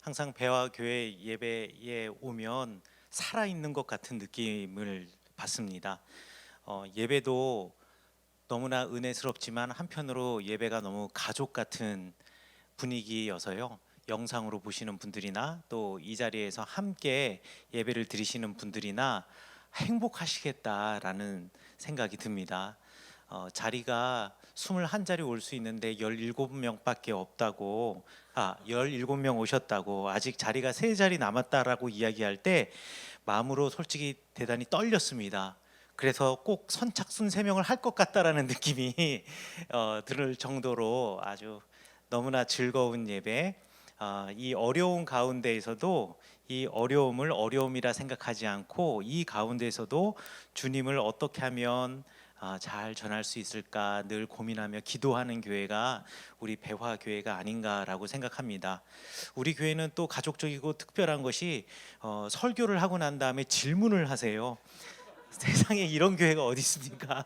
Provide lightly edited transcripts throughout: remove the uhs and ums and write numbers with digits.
항상 배와 교회 예배에 오면 살아있는 것 같은 느낌을 받습니다. 예배도 너무나 은혜스럽지만 한편으로 예배가 너무 가족 같은 분위기여서요. 영상으로 보시는 분들이나 또 이 자리에서 함께 예배를 드리시는 분들이나 행복하시겠다라는 생각이 듭니다. 자리가 21자리 올 수 있는데 17명밖에 없다고, 17명 오셨다고, 아직 자리가 3자리 남았다라고 이야기할 때 마음으로 솔직히 대단히 떨렸습니다. 그래서 꼭 선착순 3명을 할 것 같다라는 느낌이 들을 정도로 아주 너무나 즐거운 예배, 이 어려운 가운데에서도 이 어려움을 어려움이라 생각하지 않고 이 가운데에서도 주님을 어떻게 하면 잘 전할 수 있을까 늘 고민하며 기도하는 교회가 우리 배화 교회가 아닌가라고 생각합니다. 우리 교회는 또 가족적이고 특별한 것이 설교를 하고 난 다음에 질문을 하세요. 세상에 이런 교회가 어디 있습니까?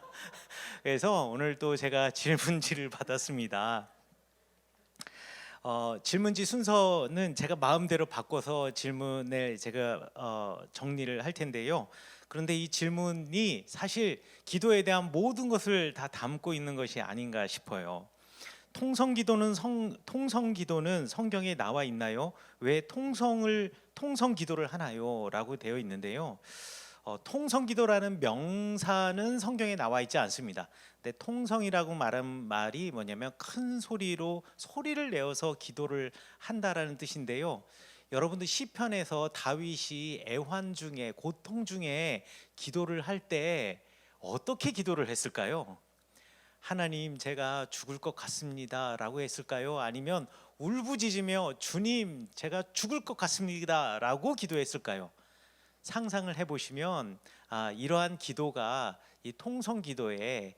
그래서 오늘 또 제가 질문지를 받았습니다. 질문지 순서는 제가 마음대로 바꿔서 질문을 제가 정리를 할 텐데요. 그런데 이 질문이 사실 기도에 대한 모든 것을 다 담고 있는 것이 아닌가 싶어요. 통성기도는 성경에 나와 있나요? 왜 통성기도를 하나요? 라고 되어 있는데요. 통성기도라는 명사는 성경에 나와 있지 않습니다. 근데 통성이라고 말한 말이 뭐냐면 큰 소리로 소리를 내어서 기도를 한다라는 뜻인데요. 여러분들 시편에서 다윗이 애환 중에 고통 중에 기도를 할 때 어떻게 기도를 했을까요? 하나님 제가 죽을 것 같습니다 라고 했을까요? 아니면 울부짖으며 주님 제가 죽을 것 같습니다 라고 기도했을까요? 상상을 해보시면 이러한 기도가 이 통성기도의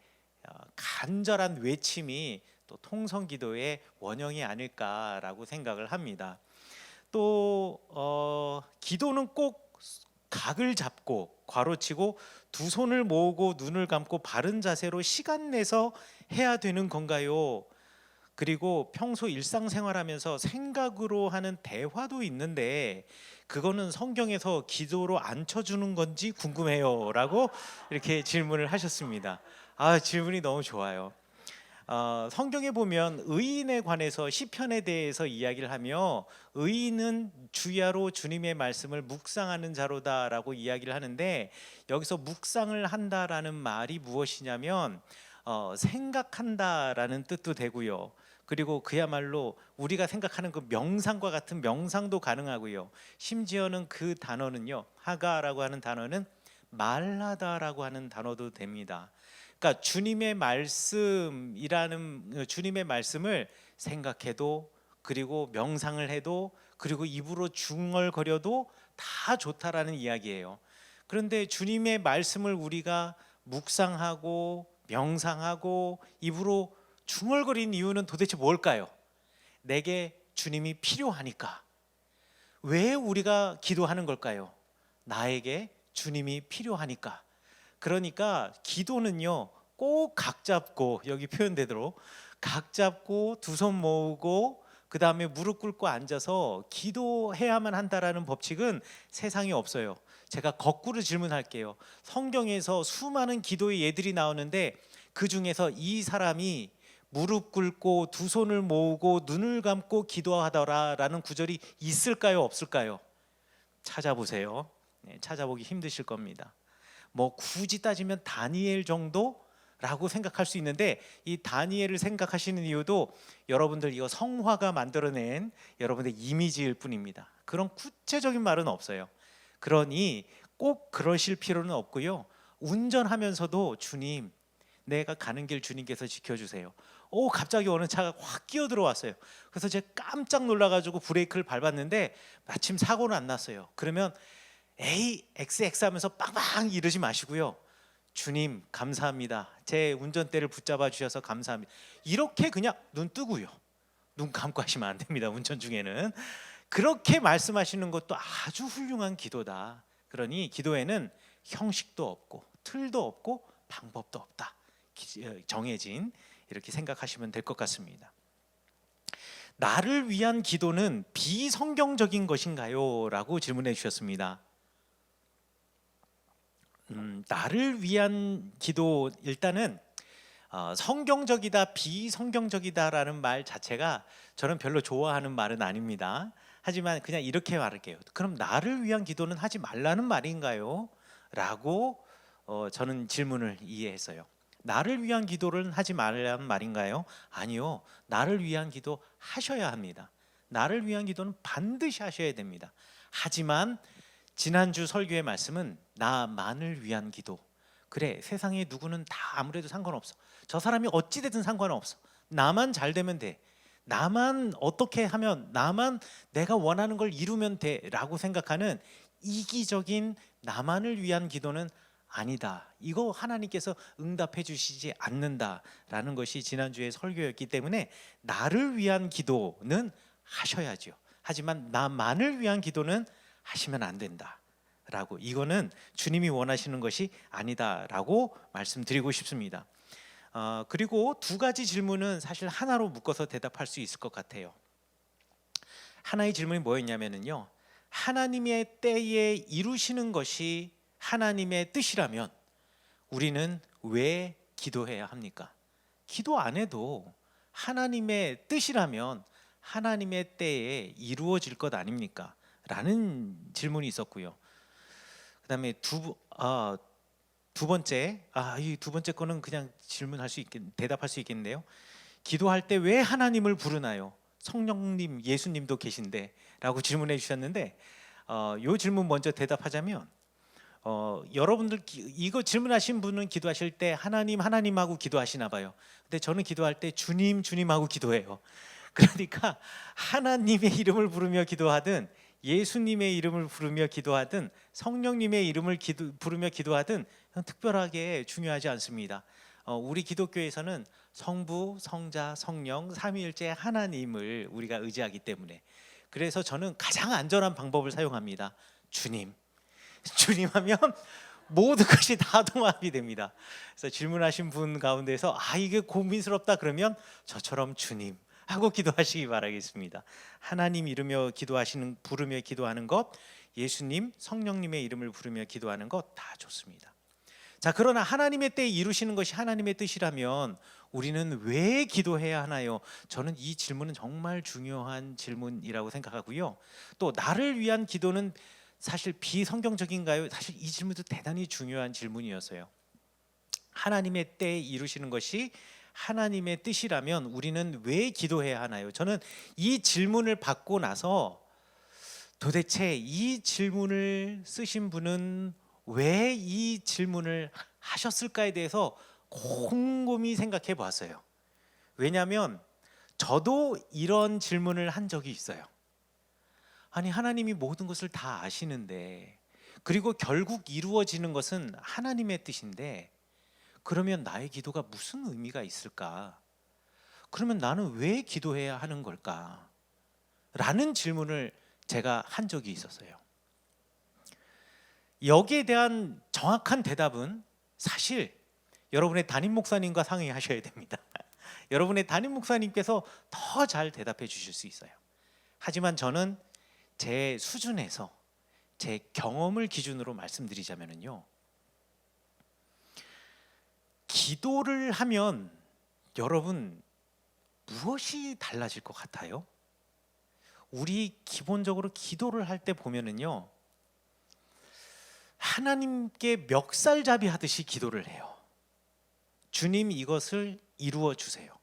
간절한 외침이 또 통성기도의 원형이 아닐까라고 생각을 합니다. 또 기도는 꼭 각을 잡고 괄호치고 두 손을 모으고 눈을 감고 바른 자세로 시간 내서 해야 되는 건가요? 그리고 평소 일상생활하면서 생각으로 하는 대화도 있는데 그거는 성경에서 기도로 안 쳐주는 건지 궁금해요라고 이렇게 질문을 하셨습니다. 질문이 너무 좋아요. 성경에 보면 의인에 관해서 시편에 대해서 이야기를 하며 의인은 주야로 주님의 말씀을 묵상하는 자로다라고 이야기를 하는데 여기서 묵상을 한다라는 말이 무엇이냐면 생각한다라는 뜻도 되고요. 그리고 그야말로 우리가 생각하는 그 명상과 같은 명상도 가능하고요. 심지어는 그 단어는요, 하가라고 하는 단어는 말하다라고 하는 단어도 됩니다. 그러니까 주님의 말씀을 생각해도 그리고 명상을 해도 그리고 입으로 중얼거려도 다 좋다라는 이야기예요. 그런데 주님의 말씀을 우리가 묵상하고 명상하고 입으로 중얼거리는 이유는 도대체 뭘까요? 내게 주님이 필요하니까. 왜 우리가 기도하는 걸까요? 나에게 주님이 필요하니까. 그러니까 기도는요 꼭 각 잡고 여기 표현되도록 각 잡고 두 손 모으고 그 다음에 무릎 꿇고 앉아서 기도해야만 한다라는 법칙은 세상에 없어요. 제가 거꾸로 질문할게요. 성경에서 수많은 기도의 예들이 나오는데 그 중에서 이 사람이 무릎 꿇고 두 손을 모으고 눈을 감고 기도하더라라는 구절이 있을까요 없을까요? 찾아보세요. 찾아보기 힘드실 겁니다. 뭐 굳이 따지면 다니엘 정도라고 생각할 수 있는데 이 다니엘을 생각하시는 이유도 여러분들 이거 성화가 만들어낸 여러분의 이미지일 뿐입니다. 그런 구체적인 말은 없어요. 그러니 꼭 그러실 필요는 없고요. 운전하면서도 주님 내가 가는 길 주님께서 지켜주세요. 갑자기 어느 차가 확 끼어 들어왔어요. 그래서 제가 깜짝 놀라가지고 브레이크를 밟았는데 마침 사고는 안 났어요. 그러면 에이 XX 하면서 빵빵 이러지 마시고요. 주님 감사합니다. 제 운전대를 붙잡아 주셔서 감사합니다. 이렇게 그냥 눈 뜨고요. 눈 감고 하시면 안 됩니다. 운전 중에는. 그렇게 말씀하시는 것도 아주 훌륭한 기도다. 그러니 기도에는 형식도 없고 틀도 없고 방법도 없다. 정해진 이렇게 생각하시면 될 것 같습니다. 나를 위한 기도는 비성경적인 것인가요? 라고 질문해 주셨습니다. 나를 위한 기도, 일단은 성경적이다 비성경적이다라는 말 자체가 저는 별로 좋아하는 말은 아닙니다. 하지만 그냥 이렇게 말할게요. 그럼 나를 위한 기도는 하지 말라는 말인가요? 라고 저는 질문을 이해했어요. 나를 위한 기도를 하지 말라는 말인가요? 아니요. 나를 위한 기도 하셔야 합니다. 나를 위한 기도는 반드시 하셔야 됩니다. 하지만 지난주 설교의 말씀은 나만을 위한 기도. 그래, 세상에 누구는 다 아무래도 상관없어. 저 사람이 어찌 되든 상관없어. 나만 잘 되면 돼. 나만 어떻게 하면, 나만 내가 원하는 걸 이루면 돼 라고 생각하는 이기적인 나만을 위한 기도는 아니다. 이거 하나님께서 응답해 주시지 않는다라는 것이 지난주의 설교였기 때문에 나를 위한 기도는 하셔야죠. 하지만 나만을 위한 기도는 하시면 안 된다라고, 이거는 주님이 원하시는 것이 아니다라고 말씀드리고 싶습니다. 그리고 두 가지 질문은 사실 하나로 묶어서 대답할 수 있을 것 같아요. 하나의 질문이 뭐였냐면요, 하나님의 때에 이루시는 것이 하나님의 뜻이라면 우리는 왜 기도해야 합니까? 기도 안 해도 하나님의 뜻이라면 하나님의 때에 이루어질 것 아닙니까? 라는 질문이 있었고요. 그다음에 두 번째, 이 두 번째 거는 그냥 대답할 수 있겠는데요. 기도할 때 왜 하나님을 부르나요? 성령님, 예수님도 계신데 라고 질문해 주셨는데, 이 질문 먼저 대답하자면, 여러분들 이거 질문하신 분은 기도하실 때 하나님 하고 기도하시나 봐요. 근데 저는 기도할 때 주님 하고 기도해요. 그러니까 하나님의 이름을 부르며 기도하든 예수님의 이름을 부르며 기도하든 성령님의 이름을 부르며 기도하든 특별하게 중요하지 않습니다. 우리 기독교에서는 성부, 성자, 성령, 삼위일체 하나님을 우리가 의지하기 때문에, 그래서 저는 가장 안전한 방법을 사용합니다. 주님 하면 모든 것이 다 통합이 됩니다. 그래서 질문하신 분 가운데서 이게 고민스럽다 그러면 저처럼 주님 하고 기도하시기 바라겠습니다. 하나님 부르며 기도하는 것, 예수님, 성령님의 이름을 부르며 기도하는 것 다 좋습니다. 자, 그러나 하나님의 때에 이루시는 것이 하나님의 뜻이라면 우리는 왜 기도해야 하나요? 저는 이 질문은 정말 중요한 질문이라고 생각하고요. 또 나를 위한 기도는 사실 비성경적인가요? 사실 이 질문도 대단히 중요한 질문이었어요. 하나님의 때에 이루시는 것이 하나님의 뜻이라면 우리는 왜 기도해야 하나요? 저는 이 질문을 받고 나서 도대체 이 질문을 쓰신 분은 왜 이 질문을 하셨을까에 대해서 곰곰이 생각해 보았어요. 왜냐하면 저도 이런 질문을 한 적이 있어요. 아니, 하나님이 모든 것을 다 아시는데, 그리고 결국 이루어지는 것은 하나님의 뜻인데, 그러면 나의 기도가 무슨 의미가 있을까? 그러면 나는 왜 기도해야 하는 걸까? 라는 질문을 제가 한 적이 있었어요. 여기에 대한 정확한 대답은 사실 여러분의 담임 목사님과 상의하셔야 됩니다. 여러분의 담임 목사님께서 더 잘 대답해 주실 수 있어요. 하지만 저는 제 수준에서 제 경험을 기준으로 말씀드리자면요, 기도를 하면 여러분 무엇이 달라질 것 같아요? 우리 기본적으로 기도를 할 때 보면은요, 하나님께 멱살잡이 하듯이 기도를 해요. 주님, 이것을 이루어 주세요.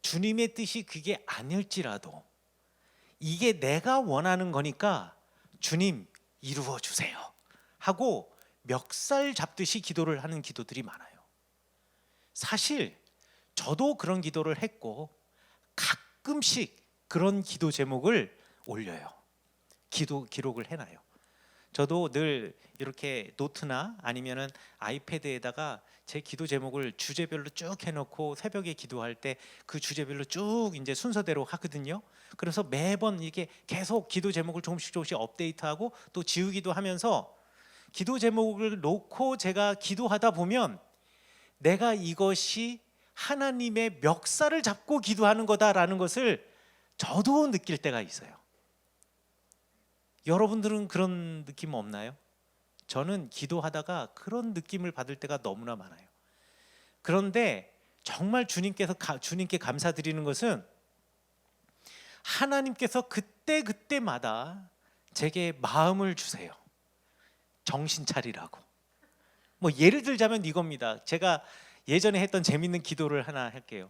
주님의 뜻이 그게 아닐지라도 이게 내가 원하는 거니까 주님 이루어 주세요 하고 멱살 잡듯이 기도를 하는 기도들이 많아요. 사실 저도 그런 기도를 했고 가끔씩 그런 기도 제목을 올려요. 기록을 해놔요. 저도 늘 이렇게 노트나 아니면은 아이패드에다가 제 기도 제목을 주제별로 쭉 해놓고 새벽에 기도할 때 그 주제별로 쭉 이제 순서대로 하거든요. 그래서 매번 이게 계속 기도 제목을 조금씩 업데이트하고 또 지우기도 하면서 기도 제목을 놓고 제가 기도하다 보면 내가 이것이 하나님의 멱살을 잡고 기도하는 거다라는 것을 저도 느낄 때가 있어요. 여러분들은 그런 느낌 없나요? 저는 기도하다가 그런 느낌을 받을 때가 너무나 많아요. 그런데 정말 주님께 감사드리는 것은 하나님께서 그때마다 제게 마음을 주세요. 정신 차리라고. 뭐 예를 들자면 이겁니다. 제가 예전에 했던 재밌는 기도를 하나 할게요.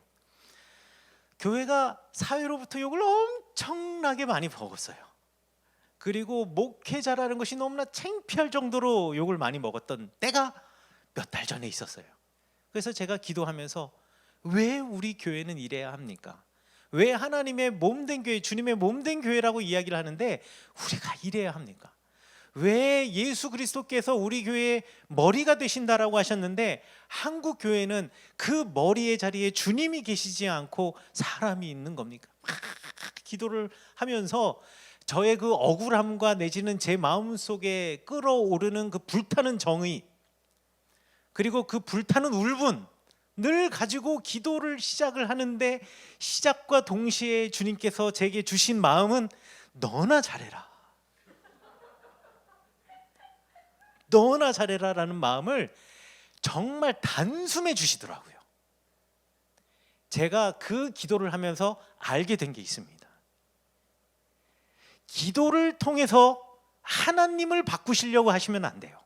교회가 사회로부터 욕을 엄청나게 많이 먹었어요. 그리고 목회자라는 것이 너무나 창피할 정도로 욕을 많이 먹었던 때가 몇 달 전에 있었어요. 그래서 제가 기도하면서 왜 우리 교회는 이래야 합니까? 왜 하나님의 몸된 교회, 주님의 몸된 교회라고 이야기를 하는데 우리가 이래야 합니까? 왜 예수 그리스도께서 우리 교회의 머리가 되신다라고 하셨는데 한국 교회는 그 머리의 자리에 주님이 계시지 않고 사람이 있는 겁니까? 막 기도를 하면서 저의 그 억울함과 내지는 제 마음속에 끓어오르는 그 불타는 정의, 그리고 그 불타는 울분을 가지고 기도를 시작을 하는데 시작과 동시에 주님께서 제게 주신 마음은 너나 잘해라, 너나 잘해라라는 마음을 정말 단숨에 주시더라고요. 제가 그 기도를 하면서 알게 된 게 있습니다. 기도를 통해서 하나님을 바꾸시려고 하시면 안 돼요.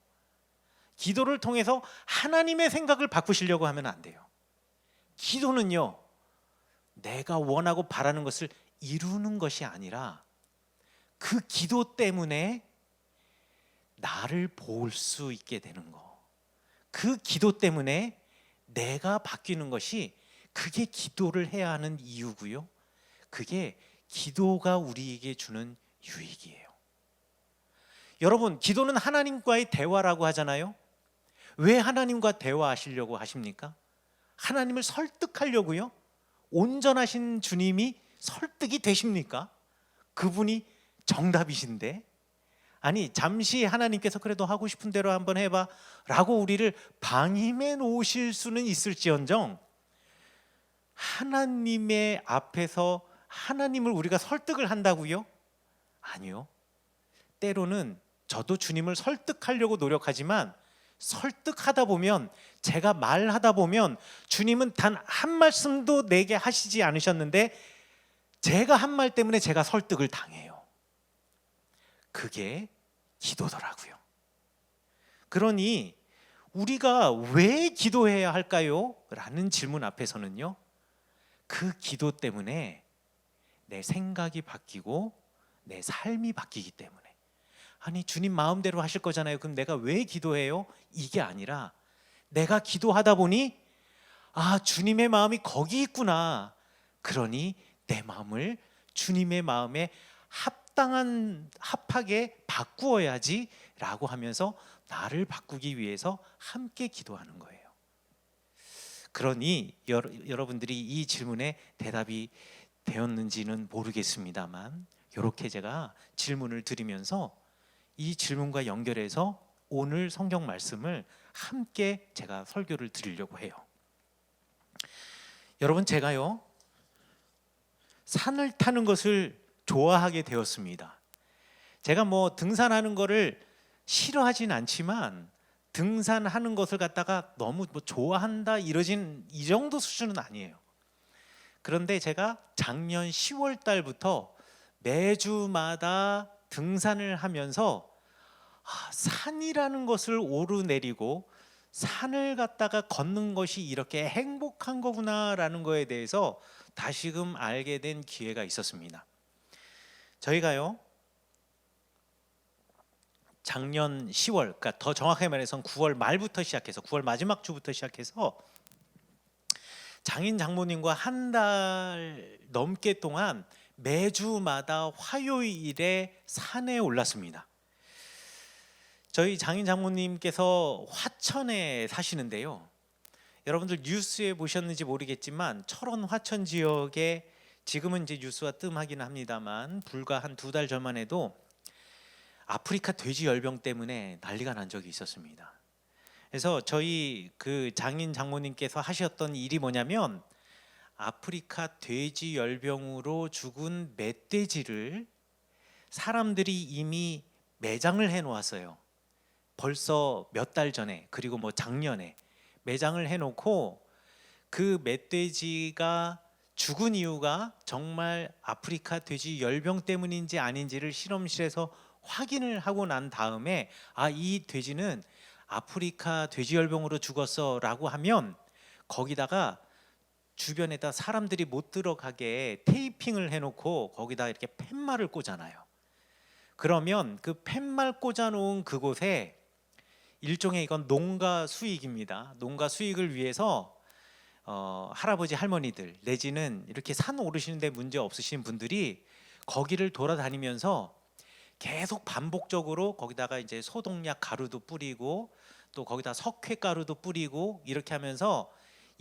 기도를 통해서 하나님의 생각을 바꾸시려고 하면 안 돼요. 기도는요, 내가 원하고 바라는 것을 이루는 것이 아니라 그 기도 때문에 나를 볼 수 있게 되는 거, 그 기도 때문에 내가 바뀌는 것이, 그게 기도를 해야 하는 이유고요. 그게 기도가 우리에게 주는 유익이에요. 여러분, 기도는 하나님과의 대화라고 하잖아요. 왜 하나님과 대화하시려고 하십니까? 하나님을 설득하려고요. 온전하신 주님이 설득이 되십니까? 그분이 정답이신데, 아니 잠시 하나님께서 그래도 하고 싶은 대로 한번 해봐 라고 우리를 방임해 놓으실 수는 있을지언정, 하나님의 앞에서 하나님을 우리가 설득을 한다고요? 아니요. 때로는 저도 주님을 설득하려고 노력하지만 설득하다 보면, 제가 말하다 보면 주님은 단 한 말씀도 내게 하시지 않으셨는데 제가 한 말 때문에 제가 설득을 당해요. 그게 기도더라고요. 그러니 우리가 왜 기도해야 할까요? 라는 질문 앞에서는요, 그 기도 때문에 내 생각이 바뀌고 내 삶이 바뀌기 때문에. 아니 주님 마음대로 하실 거잖아요. 그럼 내가 왜 기도해요? 이게 아니라 내가 기도하다 보니 주님의 마음이 거기 있구나. 그러니 내 마음을 주님의 마음에 합하게 바꾸어야지 라고 하면서 나를 바꾸기 위해서 함께 기도하는 거예요. 그러니 여러분들이 이 질문에 대답이 되었는지는 모르겠습니다만, 이렇게 제가 질문을 드리면서 이 질문과 연결해서 오늘 성경 말씀을 함께 제가 설교를 드리려고 해요. 여러분, 제가요 산을 타는 것을 좋아하게 되었습니다. 제가 뭐 등산하는 거를 싫어하진 않지만 등산하는 것을 갖다가 너무 좋아한다 이 정도 수준은 아니에요. 그런데 제가 작년 10월 달부터 매주마다 등산을 하면서 산이라는 것을 오르내리고 산을 갖다가 걷는 것이 이렇게 행복한 거구나라는 거에 대해서 다시금 알게 된 기회가 있었습니다. 저희가요 작년 10월, 그러니까 더 정확하게 말해서 9월 말부터 시작해서 9월 마지막 주부터 시작해서 장인 장모님과 한 달 넘게 동안 매주마다 화요일에 산에 올랐습니다. 저희 장인 장모님께서 화천에 사시는데요, 여러분들 뉴스에 보셨는지 모르겠지만 철원 화천 지역에 지금은 이제 뉴스와 뜸하긴 합니다만 불과 한 2달 전만 해도 아프리카 돼지열병 때문에 난리가 난 적이 있었습니다. 그래서 저희 그 장인 장모님께서 하셨던 일이 뭐냐면 아프리카 돼지 열병으로 죽은 멧돼지를 사람들이 이미 매장을 해 놓았어요. 벌써 몇 달 전에, 그리고 뭐 작년에 매장을 해 놓고 그 멧돼지가 죽은 이유가 정말 아프리카 돼지 열병 때문인지 아닌지를 실험실에서 확인을 하고 난 다음에 이 돼지는 아프리카 돼지 열병으로 죽었어라고 하면 거기다가 주변에다 사람들이 못 들어가게 테이핑을 해놓고 거기다 이렇게 팻말을 꽂아놔요. 그러면 그 팻말 꽂아놓은 그곳에 일종의 이건 농가 수익입니다. 농가 수익을 위해서 할아버지 할머니들 내지는 이렇게 산 오르시는데 문제 없으신 분들이 거기를 돌아다니면서 계속 반복적으로 거기다가 이제 소독약 가루도 뿌리고 또 거기다 석회 가루도 뿌리고 이렇게 하면서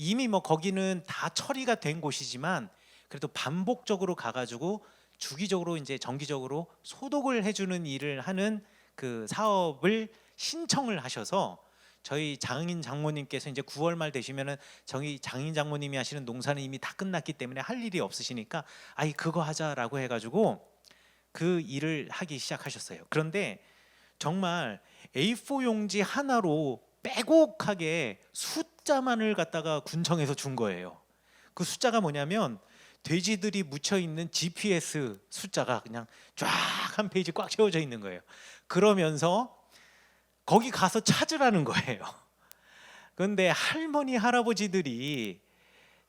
이미 뭐 거기는 다 처리가 된 곳이지만 그래도 반복적으로 가가지고 주기적으로 이제 정기적으로 소독을 해주는 일을 하는 그 사업을 신청을 하셔서 저희 장인 장모님께서 이제 9월 말 되시면은 저희 장인 장모님이 하시는 농사는 이미 다 끝났기 때문에 할 일이 없으시니까 그거 하자라고 해가지고 그 일을 하기 시작하셨어요. 그런데 정말 A4 용지 하나로 빼곡하게 숫자만을 갖다가 군청에서 준 거예요. 그 숫자가 뭐냐면 돼지들이 묻혀 있는 GPS 숫자가 그냥 쫙 한 페이지 꽉 채워져 있는 거예요. 그러면서 거기 가서 찾으라는 거예요. 그런데 할머니 할아버지들이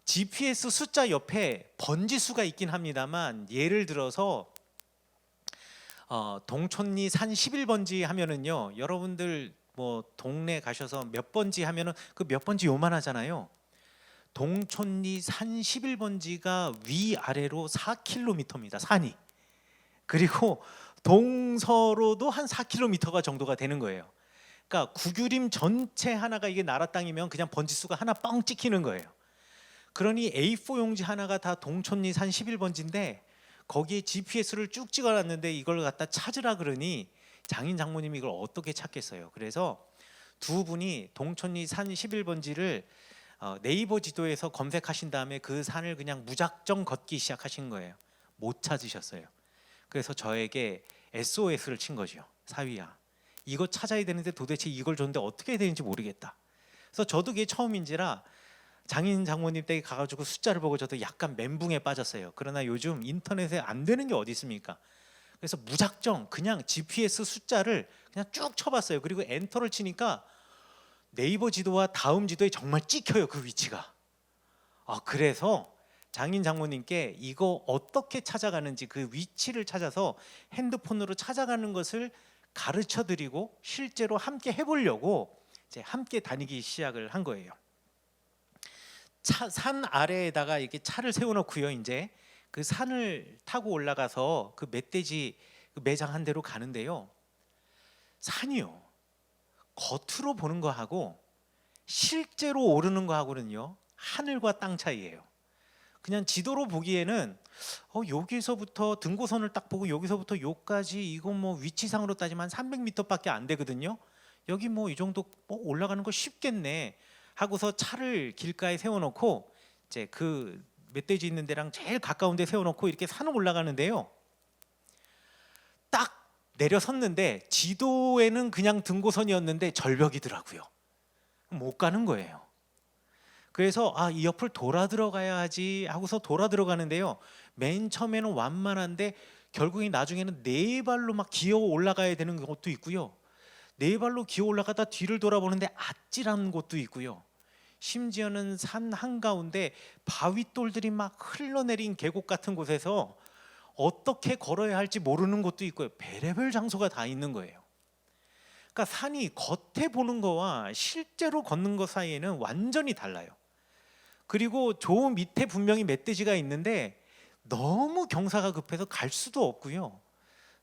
GPS 숫자 옆에 번지수가 있긴 합니다만 예를 들어서 동촌리 산 11번지 하면은요, 여러분들 뭐 동네 가셔서 몇 번지 하면은 그 몇 번지 요만하잖아요. 동촌리 산 11번지가 위아래로 4km입니다. 산이. 그리고 동서로도 한 4km가 정도가 되는 거예요. 그러니까 구규림 전체 하나가 이게 나라 땅이면 그냥 번지수가 하나 뻥 찍히는 거예요. 그러니 A4 용지 하나가 다 동촌리 산 11번지인데 거기에 GPS를 쭉 찍어놨는데 이걸 갖다 찾으라 그러니 장인 장모님이 이걸 어떻게 찾겠어요. 그래서 두 분이 동촌리 산 11번지를 네이버 지도에서 검색하신 다음에 그 산을 그냥 무작정 걷기 시작하신 거예요. 못 찾으셨어요. 그래서 저에게 SOS를 친 거죠. 사위야, 이거 찾아야 되는데 도대체 이걸 줬는데 어떻게 해야 되는지 모르겠다. 그래서 저도 그게 처음인지라 장인 장모님 댁에 가가지고 숫자를 보고 저도 약간 멘붕에 빠졌어요. 그러나 요즘 인터넷에 안 되는 게 어디 있습니까? 그래서 무작정 그냥 GPS 숫자를 그냥 쭉 쳐봤어요. 그리고 엔터를 치니까 네이버 지도와 다음 지도에 정말 찍혀요, 그 위치가. 그래서 장인 장모님께 이거 어떻게 찾아가는지 그 위치를 찾아서 핸드폰으로 찾아가는 것을 가르쳐 드리고 실제로 함께 해보려고 이제 함께 다니기 시작을 한 거예요. 산 아래에다가 이렇게 차를 세워놓고요. 이제 그 산을 타고 올라가서 그 멧돼지 그 매장 한 대로 가는데요. 산이요, 겉으로 보는 거하고 실제로 오르는 거하고는요, 하늘과 땅 차이예요. 그냥 지도로 보기에는 여기서부터 등고선을 딱 보고 여기서부터 여기까지 이거 뭐 위치상으로 따지면 300m밖에 안 되거든요. 여기 뭐 이 정도 올라가는 거 쉽겠네 하고서 차를 길가에 세워놓고 이제 그 멧돼지 있는 데랑 제일 가까운 데 세워놓고 이렇게 산을 올라가는데요. 딱 내려섰는데 지도에는 그냥 등고선이었는데 절벽이더라고요. 못 가는 거예요. 그래서 이 옆을 돌아 들어가야 하지 하고서 돌아 들어가는데요. 맨 처음에는 완만한데 결국에 나중에는 네 발로 막 기어 올라가야 되는 것도 있고요. 네 발로 기어 올라가다 뒤를 돌아보는데 아찔한 곳도 있고요. 심지어는 산 한가운데 바위돌들이 막 흘러내린 계곡 같은 곳에서 어떻게 걸어야 할지 모르는 곳도 있고요. 별의별 장소가 다 있는 거예요. 그러니까 산이 겉에 보는 거와 실제로 걷는 것 사이에는 완전히 달라요. 그리고 저 밑에 분명히 멧돼지가 있는데 너무 경사가 급해서 갈 수도 없고요.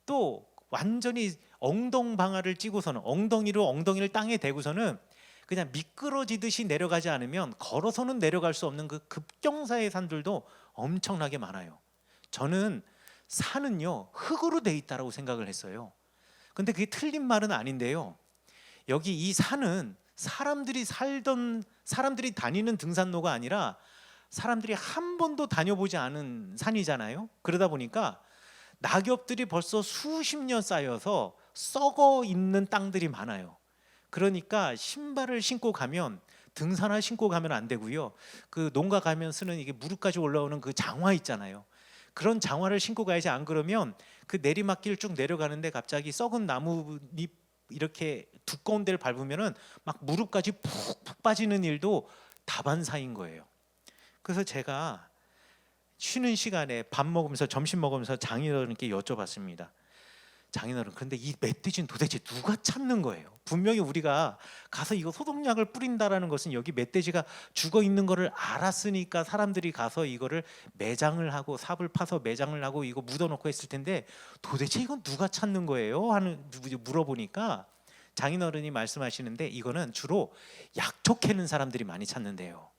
또 완전히 엉덩방아를 찌고서는 엉덩이를 땅에 대고서는 그냥 미끄러지듯이 내려가지 않으면 걸어서는 내려갈 수 없는 그 급경사의 산들도 엄청나게 많아요. 저는 산은요, 흙으로 돼 있다라고 생각을 했어요. 근데 그게 틀린 말은 아닌데요. 여기 이 산은 사람들이 다니는 등산로가 아니라 사람들이 한 번도 다녀보지 않은 산이잖아요. 그러다 보니까 낙엽들이 벌써 수십 년 쌓여서 썩어 있는 땅들이 많아요. 그러니까 신발을 신고 가면, 등산화 신고 가면 안 되고요. 그 농가 가면 쓰는 이게 무릎까지 올라오는 그 장화 있잖아요. 그런 장화를 신고 가야지. 안 그러면 그 내리막길 쭉 내려가는데 갑자기 썩은 나뭇잎 이렇게 두꺼운 데를 밟으면은 막 무릎까지 푹푹 빠지는 일도 다반사인 거예요. 그래서 제가 쉬는 시간에 밥 먹으면서, 점심 먹으면서 장인어른께 여쭤봤습니다. 장인어른, 그런데 이 멧돼지는 도대체 누가 찾는 거예요? 분명히 우리가 가서 이거 소독약을 뿌린다라는 것은 여기 멧돼지가 죽어 있는 거를 알았으니까 사람들이 가서 이거를 매장을 하고 삽을 파서 매장을 하고 이거 묻어놓고 했을 텐데 도대체 이건 누가 찾는 거예요? 하는 물어보니까 장인어른이 말씀하시는데 이거는 주로 약초 캐는 사람들이 많이 찾는데요.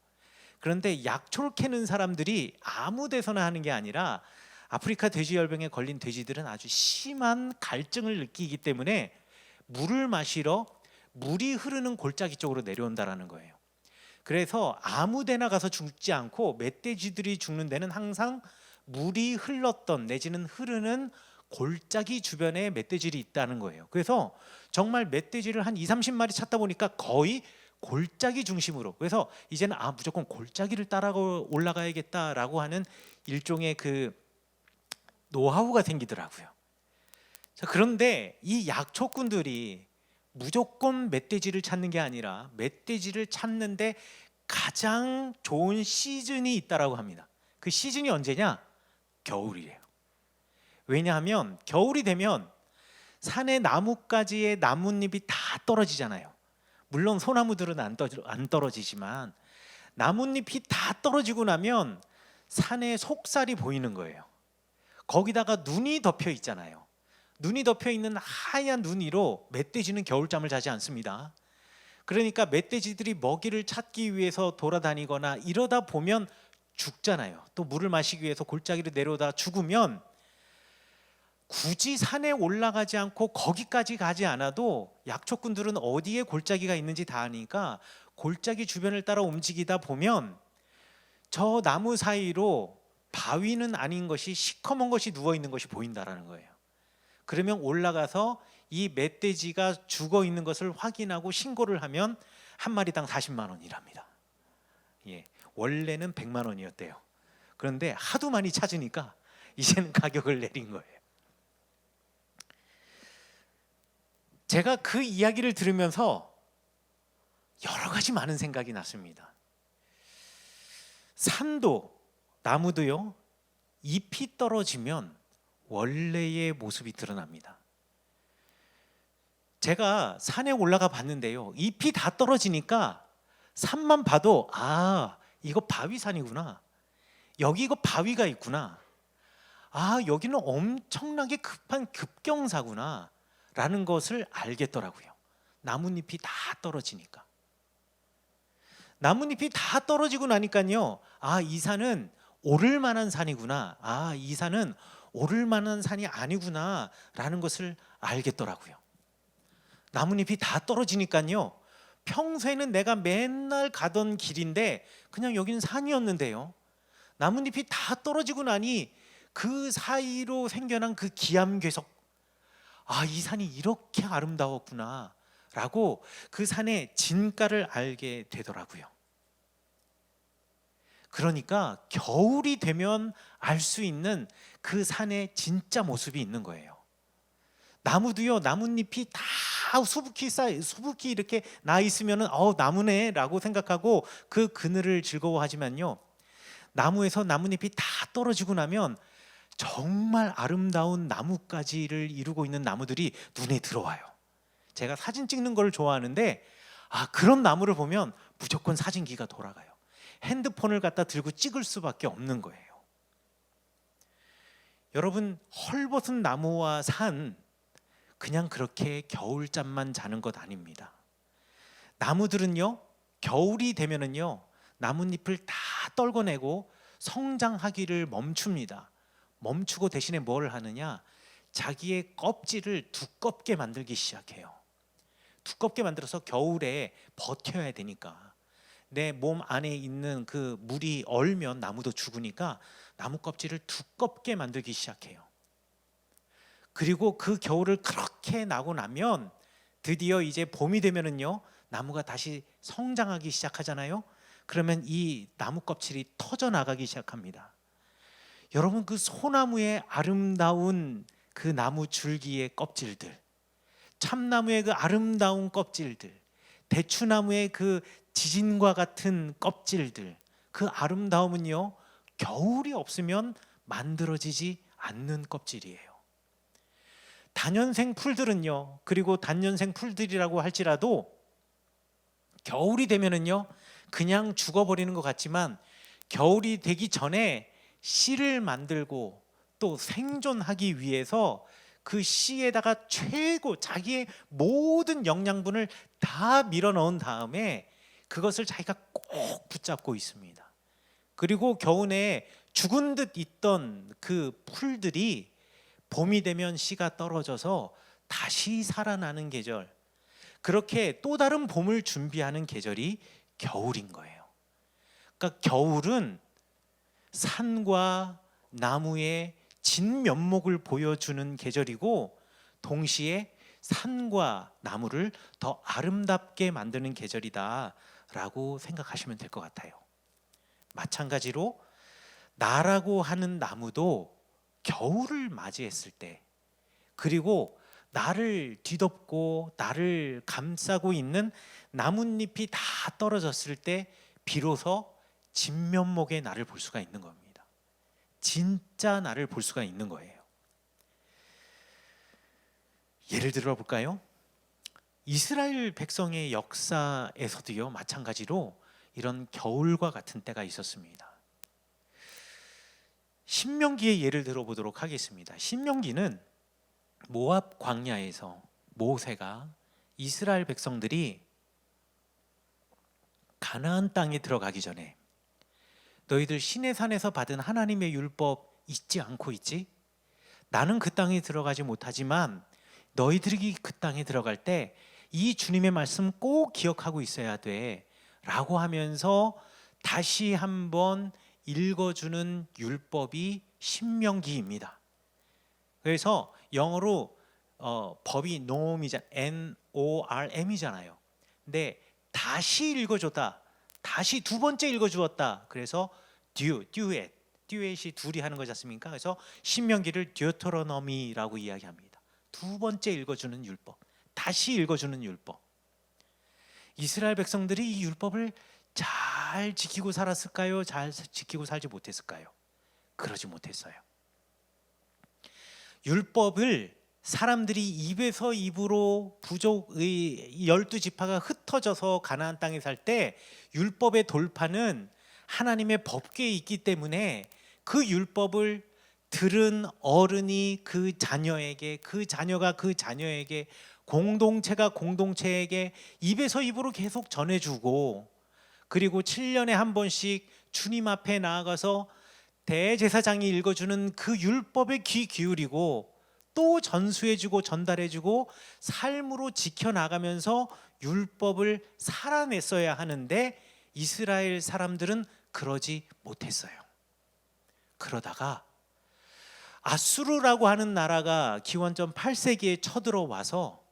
그런데 약초를 캐는 사람들이 아무 데서나 하는 게 아니라 아프리카 돼지열병에 걸린 돼지들은 아주 심한 갈증을 느끼기 때문에 물을 마시러 물이 흐르는 골짜기 쪽으로 내려온다라는 거예요. 그래서 아무 데나 가서 죽지 않고 멧돼지들이 죽는 데는 항상 물이 흘렀던 내지는 흐르는 골짜기 주변에 멧돼지들이 있다는 거예요. 그래서 정말 멧돼지를 한 20-30마리 찾다 보니까 거의 골짜기 중심으로, 그래서 이제는 무조건 골짜기를 따라 올라가야겠다라고 하는 일종의 그 노하우가 생기더라고요. 자, 그런데 이 약초꾼들이 무조건 멧돼지를 찾는 게 아니라 멧돼지를 찾는데 가장 좋은 시즌이 있다라고 합니다. 그 시즌이 언제냐? 겨울이에요. 왜냐하면 겨울이 되면 산의 나뭇가지에 나뭇잎이 다 떨어지잖아요. 물론 소나무들은 안 떨어지지만 나뭇잎이 다 떨어지고 나면 산의 속살이 보이는 거예요. 거기다가 눈이 덮여 있잖아요. 눈이 덮여 있는 하얀 눈 위로 멧돼지는 겨울잠을 자지 않습니다. 그러니까 멧돼지들이 먹이를 찾기 위해서 돌아다니거나 이러다 보면 죽잖아요. 또 물을 마시기 위해서 골짜기를 내려오다 죽으면 굳이 산에 올라가지 않고 거기까지 가지 않아도 약초꾼들은 어디에 골짜기가 있는지 다 아니까 골짜기 주변을 따라 움직이다 보면 저 나무 사이로 바위는 아닌 것이 시커먼 것이 누워 있는 것이 보인다라는 거예요. 그러면 올라가서 이 멧돼지가 죽어 있는 것을 확인하고 신고를 하면 한 마리당 40만 원이랍니다. 예, 원래는 100만 원이었대요. 그런데 하도 많이 찾으니까 이제는 가격을 내린 거예요. 제가 그 이야기를 들으면서 여러 가지 많은 생각이 났습니다. 산도 나무도요, 잎이 떨어지면 원래의 모습이 드러납니다. 제가 산에 올라가 봤는데요, 잎이 다 떨어지니까 산만 봐도 이거 바위산이구나, 여기 이거 바위가 있구나, 여기는 엄청나게 급한 급경사구나 라는 것을 알겠더라고요. 나뭇잎이 다 떨어지니까. 나뭇잎이 다 떨어지고 나니까요, 이 산은 오를 만한 산이구나, 이 산은 오를 만한 산이 아니구나 라는 것을 알겠더라고요. 나뭇잎이 다 떨어지니까요, 평소에는 내가 맨날 가던 길인데 그냥 여기는 산이었는데요, 나뭇잎이 다 떨어지고 나니 그 사이로 생겨난 그 기암괴석, 이 산이 이렇게 아름다웠구나 라고 그 산의 진가를 알게 되더라고요. 그러니까 겨울이 되면 알 수 있는 그 산의 진짜 모습이 있는 거예요. 나무도요, 나뭇잎이 다 수북히 이렇게 나 있으면은 나무네 라고 생각하고 그 그늘을 즐거워하지만요, 나무에서 나뭇잎이 다 떨어지고 나면 정말 아름다운 나뭇가지를 이루고 있는 나무들이 눈에 들어와요. 제가 사진 찍는 걸 좋아하는데 그런 나무를 보면 무조건 사진기가 돌아가요. 핸드폰을 갖다 들고 찍을 수밖에 없는 거예요. 여러분, 헐벗은 나무와 산, 그냥 그렇게 겨울잠만 자는 것 아닙니다. 나무들은요, 겨울이 되면은요, 나뭇잎을 다 떨궈내고 성장하기를 멈춥니다. 멈추고 대신에 뭘 하느냐, 자기의 껍질을 두껍게 만들기 시작해요. 두껍게 만들어서 겨울에 버텨야 되니까. 내 몸 안에 있는 그 물이 얼면 나무도 죽으니까 나무 껍질을 두껍게 만들기 시작해요. 그리고 그 겨울을 그렇게 나고 나면 드디어 이제 봄이 되면은요, 나무가 다시 성장하기 시작하잖아요. 그러면 이 나무 껍질이 터져 나가기 시작합니다. 여러분, 그 소나무의 아름다운 그 나무 줄기의 껍질들, 참나무의 그 아름다운 껍질들, 대추나무의 그 지진과 같은 껍질들, 그 아름다움은요, 겨울이 없으면 만들어지지 않는 껍질이에요. 단연생 풀들은요, 그리고 단연생 풀들이라고 할지라도 겨울이 되면은요, 그냥 죽어버리는 것 같지만 겨울이 되기 전에 씨를 만들고 또 생존하기 위해서 그 씨에다가 최고 자기의 모든 영양분을 다 밀어 넣은 다음에 그것을 자기가 꼭 붙잡고 있습니다. 그리고 겨우내 죽은 듯 있던 그 풀들이 봄이 되면 씨가 떨어져서 다시 살아나는 계절, 그렇게 또 다른 봄을 준비하는 계절이 겨울인 거예요. 그러니까 겨울은 산과 나무의 진면목을 보여주는 계절이고, 동시에 산과 나무를 더 아름답게 만드는 계절이다라고 생각하시면 될 것 같아요. 마찬가지로 나라고 하는 나무도 겨울을 맞이했을 때, 그리고 나를 뒤덮고 나를 감싸고 있는 나뭇잎이 다 떨어졌을 때 비로소 진면목의 나를 볼 수가 있는 겁니다. 진짜 나를 볼 수가 있는 거예요. 예를 들어 볼까요? 이스라엘 백성의 역사에서도요, 마찬가지로 이런 겨울과 같은 때가 있었습니다. 신명기의 예를 들어보도록 하겠습니다. 신명기는 모압 광야에서 모세가 이스라엘 백성들이 가나안 땅에 들어가기 전에 너희들 시내산에서 받은 하나님의 율법 잊지 않고 있지? 나는 그 땅에 들어가지 못하지만 너희들이 그 땅에 들어갈 때 이 주님의 말씀 꼭 기억하고 있어야 돼 라고 하면서 다시 한번 읽어주는 율법이 신명기입니다. 그래서 영어로 법이 NORM이잖아요. 근데 다시 읽어줬다, 다시 두 번째 읽어주었다. 그래서 듀엣이 둘이 하는 거지 않습니까? 그래서 신명기를 듀토로노미라고 이야기합니다. 두 번째 읽어주는 율법, 다시 읽어주는 율법. 이스라엘 백성들이 이 율법을 잘 지키고 살았을까요? 잘 지키고 살지 못했을까요? 그러지 못했어요. 율법을 사람들이 입에서 입으로 부족의 12지파가 흩어져서 가나안 땅에 살 때 율법의 돌파는 하나님의 법궤에 있기 때문에 그 율법을 들은 어른이 그 자녀에게, 그 자녀가 그 자녀에게, 공동체가 공동체에게 입에서 입으로 계속 전해주고, 그리고 7년에 한 번씩 주님 앞에 나아가서 대제사장이 읽어주는 그 율법에 귀 기울이고 또 전수해주고 전달해주고 삶으로 지켜나가면서 율법을 살아냈어야 하는데 이스라엘 사람들은 그러지 못했어요. 그러다가 아수르라고 하는 나라가 기원전 8세기에 쳐들어와서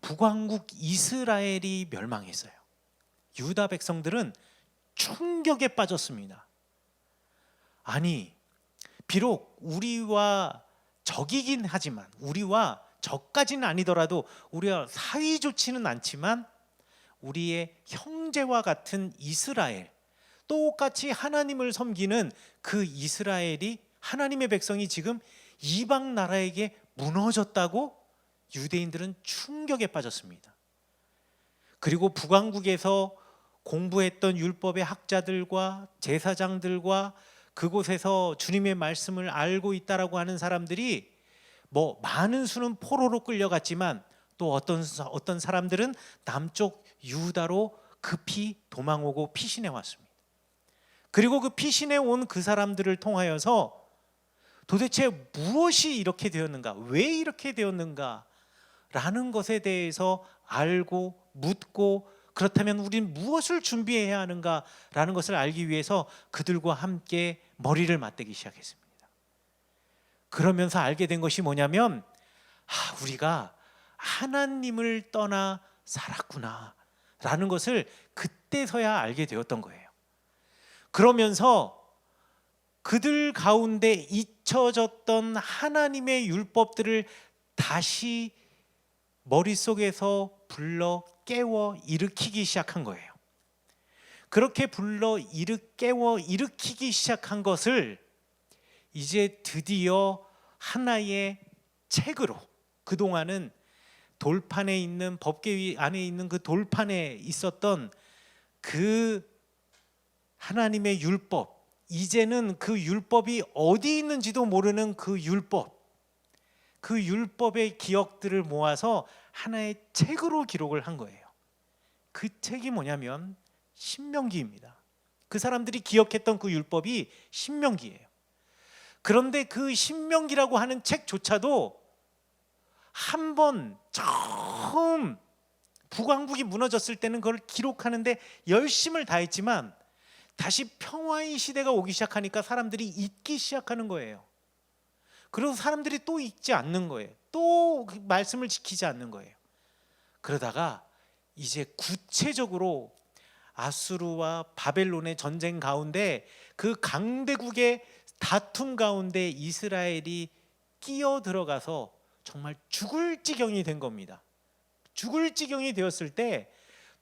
북왕국 이스라엘이 멸망했어요. 유다 백성들은 충격에 빠졌습니다. 아니, 비록 우리와 적이긴 하지만, 우리와 적까지는 아니더라도 우리와 사이좋지는 않지만 우리의 형제와 같은 이스라엘, 똑같이 하나님을 섬기는 그 이스라엘이, 하나님의 백성이 지금 이방 나라에게 무너졌다고 유대인들은 충격에 빠졌습니다. 그리고 북왕국에서 공부했던 율법의 학자들과 제사장들과 그곳에서 주님의 말씀을 알고 있다라고 하는 사람들이 많은 수는 포로로 끌려갔지만 또 어떤 사람들은 남쪽 유다로 급히 도망오고 피신해 왔습니다. 그리고 그 피신해 온 그 사람들을 통하여서 도대체 무엇이 이렇게 되었는가, 왜 이렇게 되었는가 라는 것에 대해서 알고 묻고 그렇다면 우리는 무엇을 준비해야 하는가라는 것을 알기 위해서 그들과 함께 머리를 맞대기 시작했습니다. 그러면서 알게 된 것이 뭐냐면 우리가 하나님을 떠나 살았구나 라는 것을 그때서야 알게 되었던 거예요. 그러면서 그들 가운데 잊혀졌던 하나님의 율법들을 다시 머릿속에서 불러 깨워 일으키기 시작한 거예요. 그렇게 불러 깨워 일으키기 시작한 것을 이제 드디어 하나의 책으로, 그동안은 돌판에 있는 법궤 안에 있는 그 돌판에 있었던 그 하나님의 율법, 이제는 그 율법이 어디 있는지도 모르는 그 율법의 기억들을 모아서 하나의 책으로 기록을 한 거예요. 그 책이 뭐냐면 신명기입니다. 그 사람들이 기억했던 그 율법이 신명기예요. 그런데 그 신명기라고 하는 책조차도 한 번 처음 북왕국이 무너졌을 때는 그걸 기록하는데 열심을 다했지만 다시 평화의 시대가 오기 시작하니까 사람들이 잊기 시작하는 거예요. 그리고 사람들이 또 읽지 않는 거예요. 또 그 말씀을 지키지 않는 거예요. 그러다가 이제 구체적으로 아수르와 바벨론의 전쟁 가운데 그 강대국의 다툼 가운데 이스라엘이 끼어 들어가서 정말 죽을 지경이 된 겁니다. 죽을 지경이 되었을 때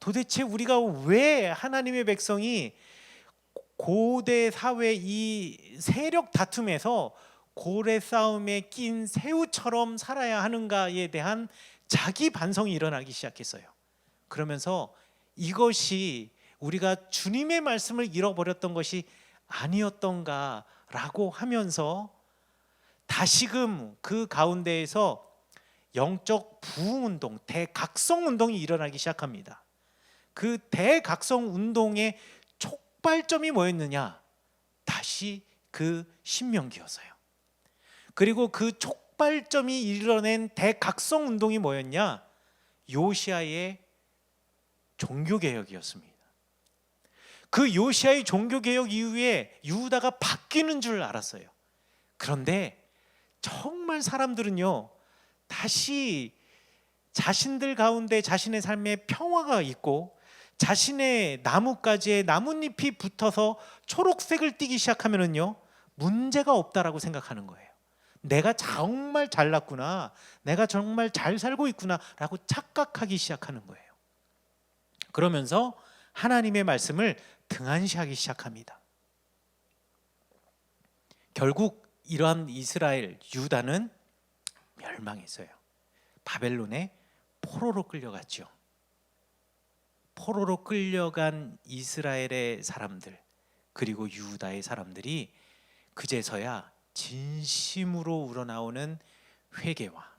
도대체 우리가 왜 하나님의 백성이 고대 사회 이 세력 다툼에서 고래 싸움에 낀 새우처럼 살아야 하는가에 대한 자기 반성이 일어나기 시작했어요. 그러면서 이것이 우리가 주님의 말씀을 잃어버렸던 것이 아니었던가라고 하면서 다시금 그 가운데에서 영적 부흥운동, 대각성 운동이 일어나기 시작합니다. 그 대각성 운동의 촉발점이 뭐였느냐? 다시 그 신명기였어요. 그리고 그 촉발점이 이뤄낸 대각성 운동이 뭐였냐? 요시아의 종교개혁이었습니다. 그 요시아의 종교개혁 이후에 유다가 바뀌는 줄 알았어요. 그런데 정말 사람들은요, 다시 자신들 가운데 자신의 삶에 평화가 있고 자신의 나뭇가지에 나뭇잎이 붙어서 초록색을 띠기 시작하면은요, 문제가 없다라고 생각하는 거예요. 내가 정말 잘났구나, 내가 정말 잘 살고 있구나 라고 착각하기 시작하는 거예요. 그러면서 하나님의 말씀을 등한시하기 시작합니다. 결국 이러한 이스라엘, 유다는 멸망했어요. 바벨론의 포로로 끌려갔죠. 포로로 끌려간 이스라엘의 사람들, 그리고 유다의 사람들이 그제서야 진심으로 우러나오는 회개와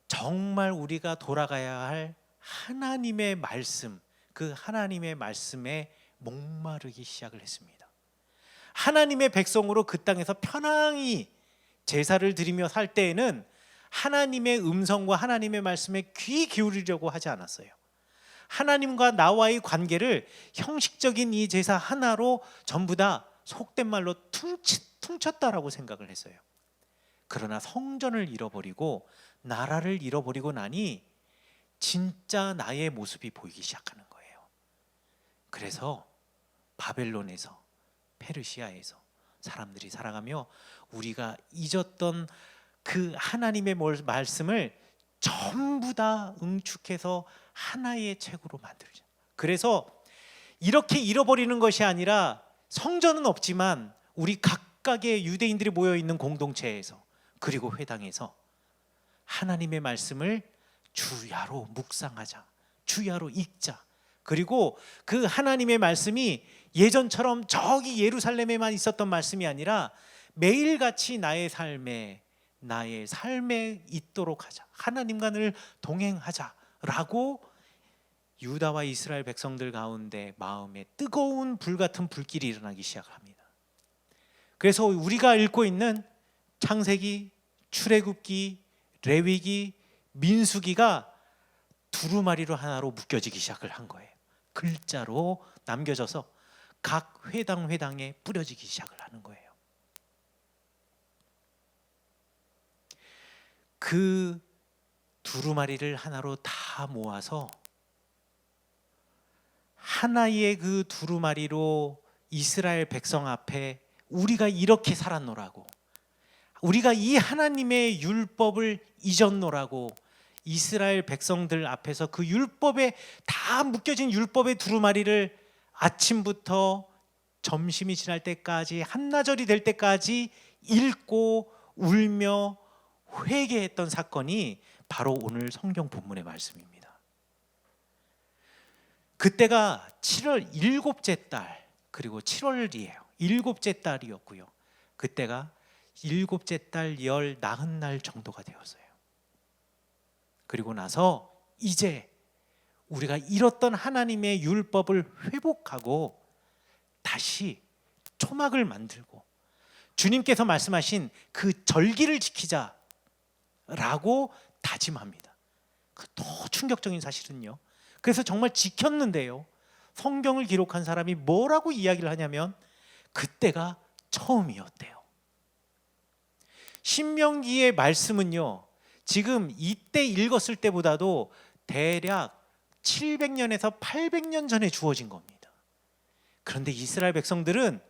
정말 우리가 돌아가야 할 하나님의 말씀, 그 하나님의 말씀에 목마르기 시작을 했습니다. 하나님의 백성으로 그 땅에서 편안히 제사를 드리며 살 때에는 하나님의 음성과 하나님의 말씀에 귀 기울이려고 하지 않았어요. 하나님과 나와의 관계를 형식적인 이 제사 하나로 전부 다 속된 말로 퉁쳤다라고 생각을 했어요. 그러나 성전을 잃어버리고 나라를 잃어버리고 나니 진짜 나의 모습이 보이기 시작하는 거예요. 그래서 바벨론에서, 페르시아에서 사람들이 살아가며 우리가 잊었던 그 하나님의 말씀을 전부 다 응축해서 하나의 책으로 만들자. 그래서 이렇게 잃어버리는 것이 아니라 성전은 없지만 우리 각각의 유대인들이 모여 있는 공동체에서, 그리고 회당에서 하나님의 말씀을 주야로 묵상하자, 주야로 읽자. 그리고 그 하나님의 말씀이 예전처럼 저기 예루살렘에만 있었던 말씀이 아니라 매일같이 나의 삶에 있도록 하자. 하나님과 늘 동행하자라고 유다와 이스라엘 백성들 가운데 마음에 뜨거운 불같은 불길이 일어나기 시작합니다. 그래서 우리가 읽고 있는 창세기, 출애굽기, 레위기, 민수기가 두루마리로 하나로 묶여지기 시작을 한 거예요. 글자로 남겨져서 각 회당에 뿌려지기 시작을 하는 거예요. 그 두루마리를 하나로 다 모아서 하나의 그 두루마리로 이스라엘 백성 앞에 우리가 이렇게 살았노라고, 우리가 이 하나님의 율법을 잊었노라고 이스라엘 백성들 앞에서 그 율법에 다 묶여진 율법의 두루마리를 아침부터 점심이 지날 때까지, 한나절이 될 때까지 읽고 울며 회개했던 사건이 바로 오늘 성경 본문의 말씀입니다. 그때가 7월 일곱째 달, 그리고 7월이에요. 일곱째 달이었고요. 그때가 일곱째 달 열 나흔 날 정도가 되었어요. 그리고 나서 이제 우리가 잃었던 하나님의 율법을 회복하고 다시 초막을 만들고 주님께서 말씀하신 그 절기를 지키자라고 다짐합니다. 그 더 충격적인 사실은요, 그래서 정말 지켰는데요, 성경을 기록한 사람이 뭐라고 이야기를 하냐면 그때가 처음이었대요. 신명기의 말씀은요, 지금 이때 읽었을 때보다도 대략 700년에서 800년 전에 주어진 겁니다. 그런데 이스라엘 백성들은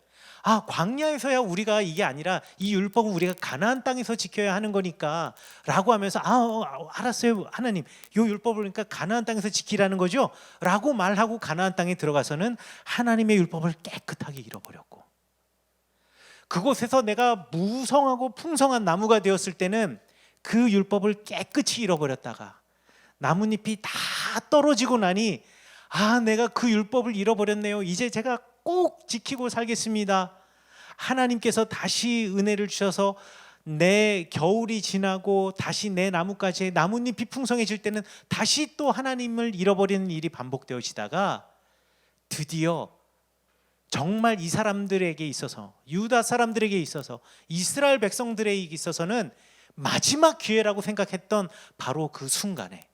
광야에서야 우리가 이게 아니라 이 율법은 우리가 가나안 땅에서 지켜야 하는 거니까 라고 하면서 알았어요 하나님, 이 율법을 그러니까 가나안 땅에서 지키라는 거죠 라고 말하고 가나안 땅에 들어가서는 하나님의 율법을 깨끗하게 잃어버렸고, 그곳에서 내가 무성하고 풍성한 나무가 되었을 때는 그 율법을 깨끗이 잃어버렸다가 나뭇잎이 다 떨어지고 나니 내가 그 율법을 잃어버렸네요, 이제 제가 꼭 지키고 살겠습니다. 하나님께서 다시 은혜를 주셔서 내 겨울이 지나고 다시 내 나뭇가지에 나뭇잎이 풍성해질 때는 다시 또 하나님을 잃어버리는 일이 반복되어지다가 드디어 정말 이 사람들에게 있어서, 유다 사람들에게 있어서, 이스라엘 백성들에게 있어서는 마지막 기회라고 생각했던 바로 그 순간에,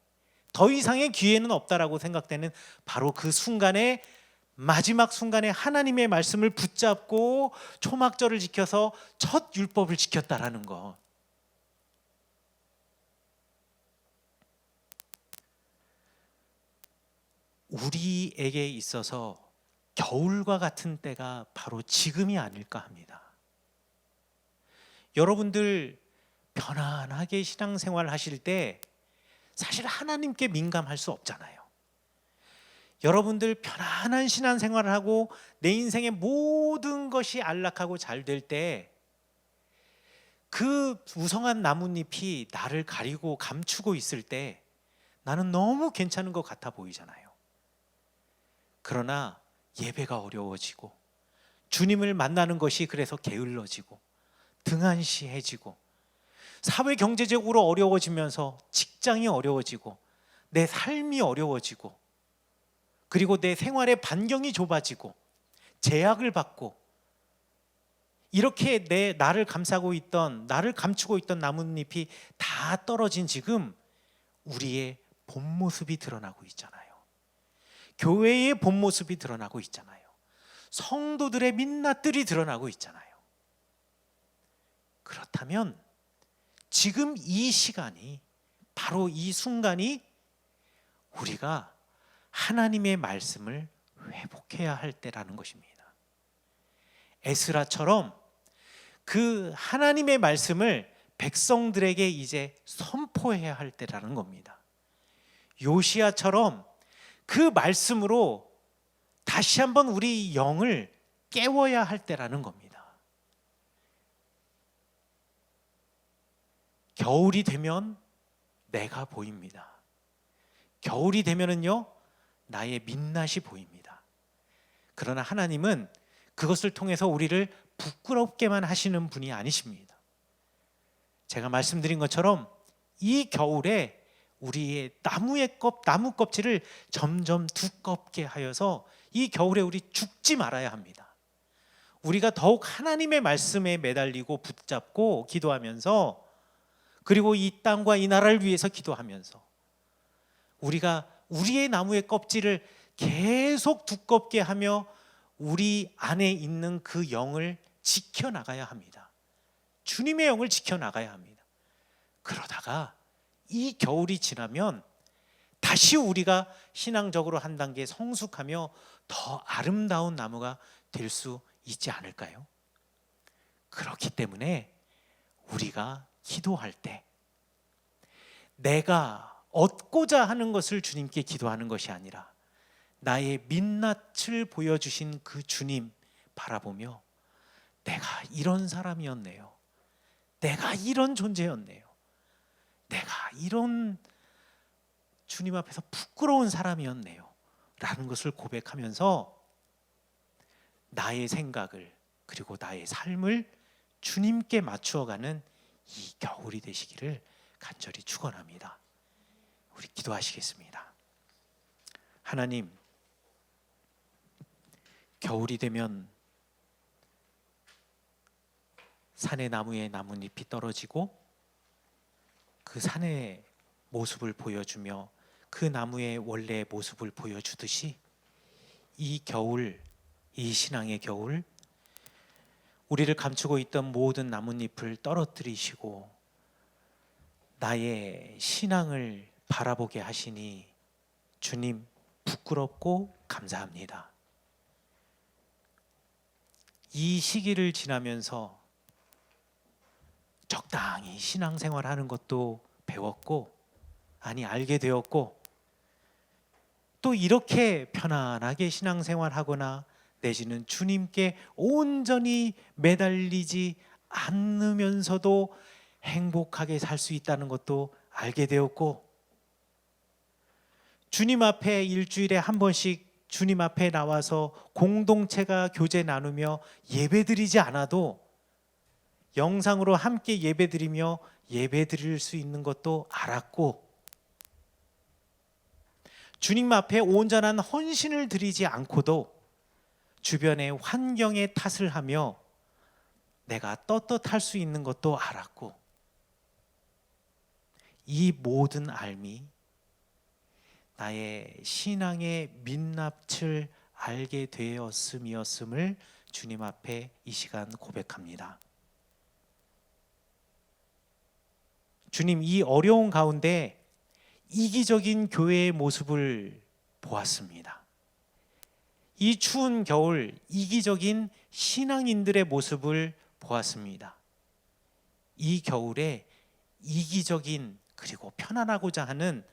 더 이상의 기회는 없다라고 생각되는 바로 그 순간에, 마지막 순간에 하나님의 말씀을 붙잡고 초막절을 지켜서 첫 율법을 지켰다라는 것. 우리에게 있어서 겨울과 같은 때가 바로 지금이 아닐까 합니다. 여러분들 편안하게 신앙생활 하실 때 사실 하나님께 민감할 수 없잖아요. 여러분들 편안한 신앙생활을 하고 내 인생의 모든 것이 안락하고 잘 될 때 그 우성한 나뭇잎이 나를 가리고 감추고 있을 때 나는 너무 괜찮은 것 같아 보이잖아요. 그러나 예배가 어려워지고 주님을 만나는 것이 그래서 게을러지고 등한시해지고 사회 경제적으로 어려워지면서 직장이 어려워지고 내 삶이 어려워지고 그리고 내 생활의 반경이 좁아지고 제약을 받고 이렇게 나를 감싸고 있던, 나를 감추고 있던 나뭇잎이 다 떨어진 지금 우리의 본 모습이 드러나고 있잖아요. 교회의 본 모습이 드러나고 있잖아요. 성도들의 민낯들이 드러나고 있잖아요. 그렇다면 지금 이 시간이, 바로 이 순간이 우리가 하나님의 말씀을 회복해야 할 때라는 것입니다. 에스라처럼 그 하나님의 말씀을 백성들에게 이제 선포해야 할 때라는 겁니다. 요시야처럼 그 말씀으로 다시 한번 우리 영을 깨워야 할 때라는 겁니다. 겨울이 되면 내가 보입니다. 겨울이 되면은요, 나의 민낯이 보입니다. 그러나 하나님은 그것을 통해서 우리를 부끄럽게만 하시는 분이 아니십니다. 제가 말씀드린 것처럼 이 겨울에 우리의 나무 껍질을 점점 두껍게 하여서 이 겨울에 우리 죽지 말아야 합니다. 우리가 더욱 하나님의 말씀에 매달리고 붙잡고 기도하면서, 그리고 이 땅과 이 나라를 위해서 기도하면서 우리가 우리의 나무의 껍질을 계속 두껍게 하며 우리 안에 있는 그 영을 지켜나가야 합니다. 주님의 영을 지켜나가야 합니다. 그러다가 이 겨울이 지나면 다시 우리가 신앙적으로 한 단계 성숙하며 더 아름다운 나무가 될 수 있지 않을까요? 그렇기 때문에 우리가 기도할 때 내가 얻고자 하는 것을 주님께 기도하는 것이 아니라 나의 민낯을 보여주신 그 주님 바라보며 내가 이런 사람이었네요. 내가 이런 존재였네요. 내가 이런 주님 앞에서 부끄러운 사람이었네요. 라는 것을 고백하면서 나의 생각을 그리고 나의 삶을 주님께 맞추어가는 이 겨울이 되시기를 간절히 축원합니다. 우리 기도하시겠습니다. 하나님, 겨울이 되면 산의 나무에 나뭇잎이 떨어지고 그 산의 모습을 보여주며 그 나무의 원래의 모습을 보여주듯이 이 겨울, 이 신앙의 겨울, 우리를 감추고 있던 모든 나뭇잎을 떨어뜨리시고 나의 신앙을 바라보게 하시니 주님 부끄럽고 감사합니다. 이 시기를 지나면서 적당히 신앙생활하는 것도 배웠고 알게 되었고 또 이렇게 편안하게 신앙생활하거나 내지는 주님께 온전히 매달리지 않으면서도 행복하게 살 수 있다는 것도 알게 되었고 주님 앞에 일주일에 한 번씩 주님 앞에 나와서 공동체가 교제 나누며 예배드리지 않아도 영상으로 함께 예배드리며 예배드릴 수 있는 것도 알았고 주님 앞에 온전한 헌신을 드리지 않고도 주변의 환경에 탓을 하며 내가 떳떳할 수 있는 것도 알았고 이 모든 알미 나의 신앙의 민낯을 알게 되었음이었음을 주님 앞에 이 시간 고백합니다. 주님, 이 어려운 가운데 이기적인 교회의 모습을 보았습니다. 이 추운 겨울 이기적인 신앙인들의 모습을 보았습니다. 이 겨울에 이기적인 그리고 편안하고자 하는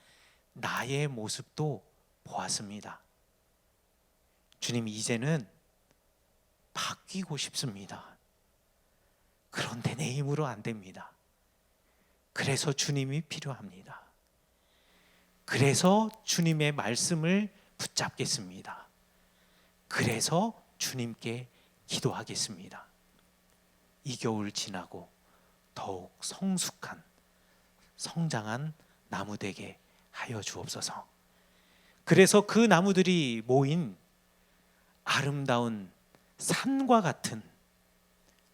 나의 모습도 보았습니다. 주님, 이제는 바뀌고 싶습니다. 그런데 내 힘으로 안 됩니다. 그래서 주님이 필요합니다. 그래서 주님의 말씀을 붙잡겠습니다. 그래서 주님께 기도하겠습니다. 이 겨울 지나고 더욱 성숙한 성장한 나무 되게 하여 주옵소서. 그래서 그 나무들이 모인 아름다운 산과 같은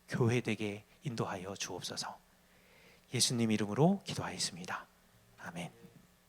교회 되게 인도하여 주옵소서. 예수님 이름으로 기도하였습니다. 아멘.